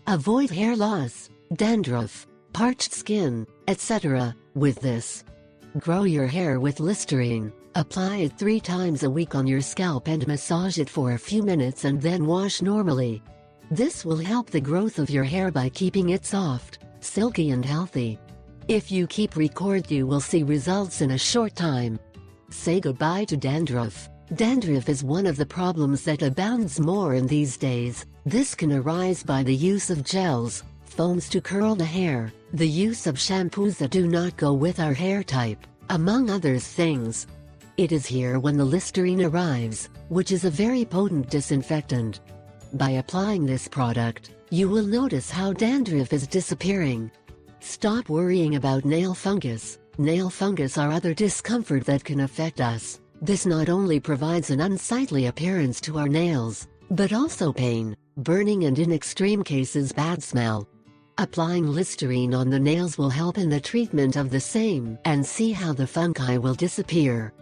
Avoid hair loss, dandruff, parched skin, etc. with this. Grow your hair with Listerine. Apply it 3 times a week on your scalp and massage it for a few minutes and then wash normally. This will help the growth of your hair by keeping it soft, silky and healthy. If you keep record, you will see results in a short time. Say goodbye to dandruff. Dandruff is one of the problems that abounds more in these days. This can arise by the use of gels, foams to curl the hair, the use of shampoos that do not go with our hair type, among other things. It is here when the Listerine arrives, which is a very potent disinfectant. By applying this product, you will notice how dandruff is disappearing. Stop worrying about nail fungus. Nail fungus or other discomfort that can affect us. This not only provides an unsightly appearance to our nails, but also pain, burning and in extreme cases bad smell. Applying Listerine on the nails will help in the treatment of the same and see how the fungi will disappear.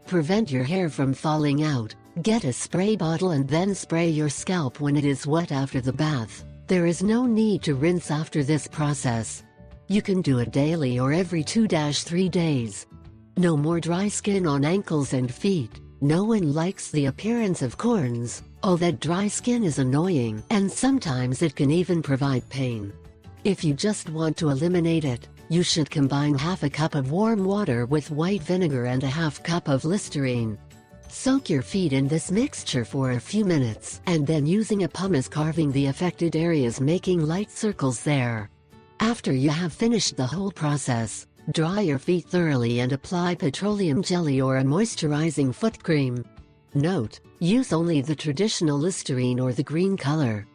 Prevent your hair from falling out. Get a spray bottle and then spray your scalp when it is wet after the bath. There is no need to rinse after this process. You can do it daily or every 2-3 days. No more dry skin on ankles and feet. No one likes the appearance of corns. Oh, that dry skin is annoying, and sometimes it can even provide pain. If you just want to eliminate it, you should combine half a cup of warm water with white vinegar and a half cup of Listerine. Soak your feet in this mixture for a few minutes and then using a pumice carving the affected areas, making light circles there. After you have finished the whole process, dry your feet thoroughly and apply petroleum jelly or a moisturizing foot cream. Note: use only the traditional Listerine or the green color.